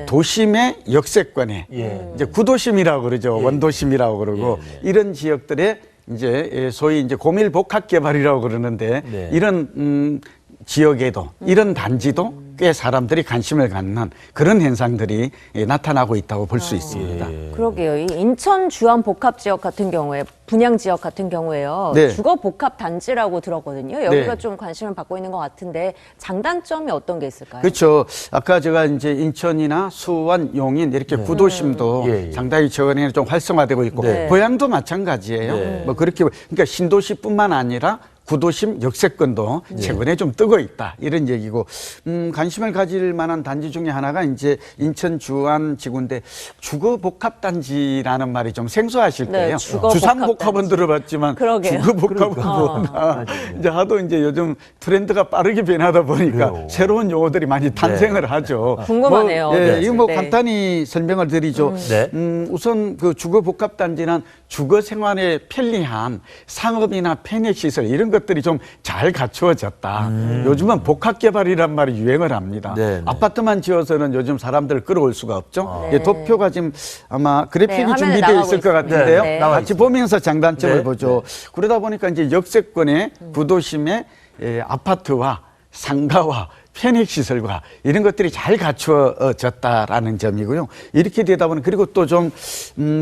도심의 역세권에 이제 구도심이라고 그러죠. 원도심이라고 그러고 이런 지역들에 이제 소위 이제 고밀 복합 개발이라고 그러는데 이런 지역에도 이런 단지도 꽤 사람들이 관심을 갖는 그런 현상들이 나타나고 있다고 볼 수 있습니다. 그러게요. 이 인천 주안 복합 지역 같은 경우에 분양 지역 같은 경우에요. 주거 복합 단지라고 들었거든요. 여기가 좀 관심을 받고 있는 것 같은데 장단점이 어떤 게 있을까요? 그렇죠. 아까 제가 이제 인천이나 수원, 용인 이렇게 구도심도 상당히 최근에 좀 활성화되고 있고 고향도 마찬가지예요. 뭐 그렇게 그러니까 신도시뿐만 아니라 구도심 역세권도 최근에 좀 뜨고 있다 이런 얘기고 관심을 가질 만한 단지 중에 하나가 이제 인천 주안 지구인데 주거복합단지라는 말이 좀 생소하실 거예요. 주상복합은 들어봤지만 주거복합은 뭐나 이제 하도 이제 요즘 트렌드가 빠르게 변하다 보니까 새로운 용어들이 많이 탄생을 하죠. 궁금하네요. 이거 뭐 간단히 설명을 드리죠. 우선 그 주거복합단지는 주거 생활에 편리한 상업이나 편의시설 이런 것들이 좀 잘 갖추어졌다. 요즘은 복합개발이란 말이 유행을 합니다. 아파트만 지어서는 요즘 사람들을 끌어올 수가 없죠. 도표가 지금 아마 그래픽이 준비되어 있을 것 같은데요. 같이 보면서 장단점을 보죠. 그러다 보니까 이제 역세권의 구도심의 아파트와 상가와 편익시설과 이런 것들이 잘 갖추어졌다라는 점이고요. 이렇게 되다 보니 그리고 또 좀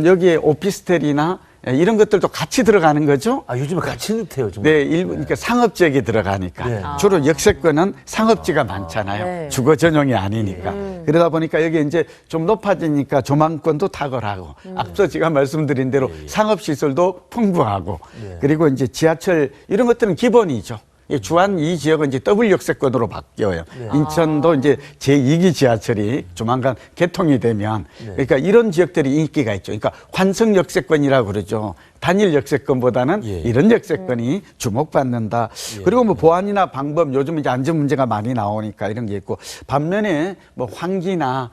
여기에 오피스텔이나 이런 것들도 같이 들어가는 거죠. 아, 요즘에 같이 넣대요, 정말. 일부, 그러니까 상업지역에 들어가니까. 주로 역세권은 상업지가 많잖아요. 주거 전용이 아니니까. 그러다 보니까 여기 이제 좀 높아지니까 조망권도 탁월하고, 앞서 제가 말씀드린 대로 상업시설도 풍부하고, 그리고 이제 지하철, 이런 것들은 기본이죠. 주안 이 지역은 이제 더블 역세권으로 바뀌어요. 인천도 이제 제2기 지하철이 조만간 개통이 되면 그러니까 이런 지역들이 인기가 있죠. 그러니까 환승 역세권이라고 그러죠. 단일 역세권보다는 이런 역세권이 주목받는다. 그리고 뭐 보안이나 방법 요즘 이제 안전 문제가 많이 나오니까 이런 게 있고 반면에 뭐 환기나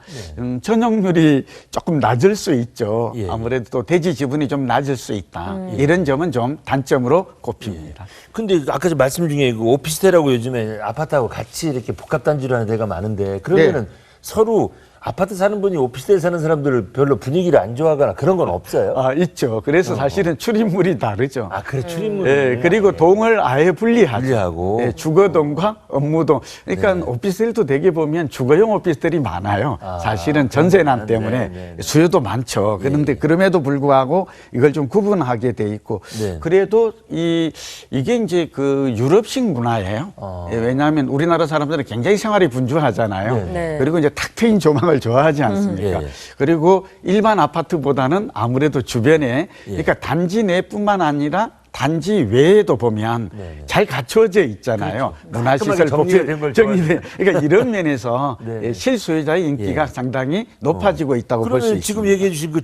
전용률이 조금 낮을 수 있죠. 아무래도 또 대지 지분이 좀 낮을 수 있다. 이런 점은 좀 단점으로 꼽힙니다. 근데 아까 저 말씀 중에 그 오피스텔하고 요즘에 아파트하고 같이 이렇게 복합단지로 하는 데가 많은데 그러면은 서로 아파트 사는 분이 오피스텔 사는 사람들을 별로 분위기를 안 좋아하거나 그런 건 없어요? 아, 있죠. 그래서 사실은 출입물이 다르죠. 아, 그래, 출입물이. 그리고 동을 아예 분리하죠. 분리하고. 주거동과 업무동. 그러니까 오피스텔도 되게 보면 주거용 오피스텔이 많아요. 사실은 전세난 때문에 수요도 많죠. 그런데 그럼에도 불구하고 이걸 좀 구분하게 돼 있고. 그래도 이게 이제 그 유럽식 문화예요. 왜냐하면 우리나라 사람들은 굉장히 생활이 분주하잖아요. 그리고 이제 탁 트인 조망을 좋아하지 않습니까? 그리고 일반 아파트보다는 아무래도 주변에 그러니까 단지 내뿐만 아니라 단지 외에도 보면 잘 갖춰져 있잖아요. 문화시설 정리된. 그러니까 이런 면에서 실소유자의 인기가 상당히 높아지고 있다고 볼 수 있습니다. 지금 얘기해 주신 그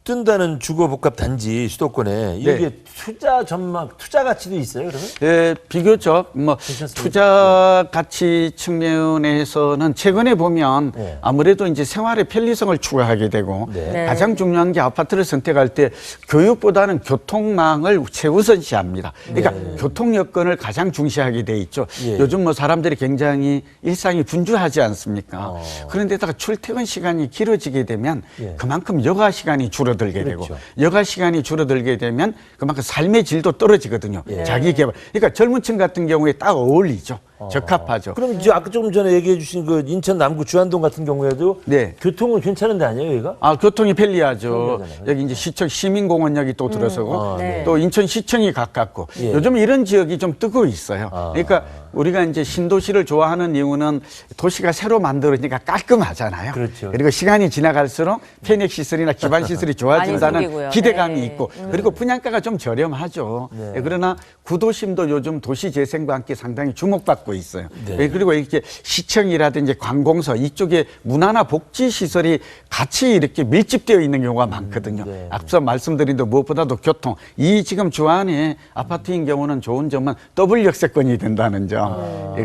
뜬다는 주거복합 단지 수도권에 이게 투자 전망, 투자 가치도 있어요, 그러면? 비교적 뭐 투자 가치 측면에서는 최근에 보면 아무래도 이제 생활의 편리성을 추구하게 되고 가장 중요한 게 아파트를 선택할 때 교육보다는 교통망을 최우선시합니다. 그러니까 교통 여건을 가장 중시하게 돼 있죠. 요즘 뭐 사람들이 굉장히 일상이 분주하지 않습니까? 그런데다가 출퇴근 시간이 길어지게 되면 그만큼 여가 시간이 줄어들게 되고 여가 시간이 줄어들게 되면 그만큼 삶의 질도 떨어지거든요. 자기 개발. 그러니까 젊은 층 같은 경우에 딱 어울리죠. 적합하죠. 그럼 이제 아까 조금 전에 얘기해 주신 그 인천 남구 주안동 같은 경우에도 교통은 괜찮은 데 아니에요, 여기가? 아, 교통이 편리하죠. 여기 이제 시청 시민공원역이 또 들어서고 또 인천시청이 가깝고 요즘 이런 지역이 좀 뜨고 있어요. 그러니까 우리가 이제 신도시를 좋아하는 이유는 도시가 새로 만들어지니까 깔끔하잖아요. 그리고 시간이 지나갈수록 편익시설이나 기반시설이 좋아진다는 기대감이 있고 그리고 분양가가 좀 저렴하죠. 그러나 구도심도 요즘 도시재생과 함께 상당히 주목받고 있어요. 그리고 이렇게 시청이라든지 관공서 이쪽에 문화나 복지시설이 같이 이렇게 밀집되어 있는 경우가 많거든요. 앞서 말씀드린 대로 무엇보다도 교통. 이 지금 주안의 아파트인 경우는 좋은 점은 더블 역세권이 된다는 점.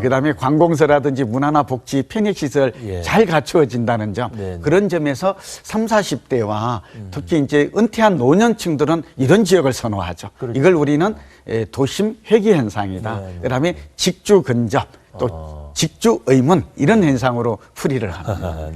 그다음에 관공서라든지 문화나 복지, 편익시설 잘 갖추어진다는 점. 그런 점에서 30, 40대와 특히 이제 은퇴한 노년층들은 이런 지역을 선호하죠. 이걸 우리는 도심 회귀 현상이다. 그다음에 직주 근접 또 직주 의문 이런 현상으로 풀이를 합니다.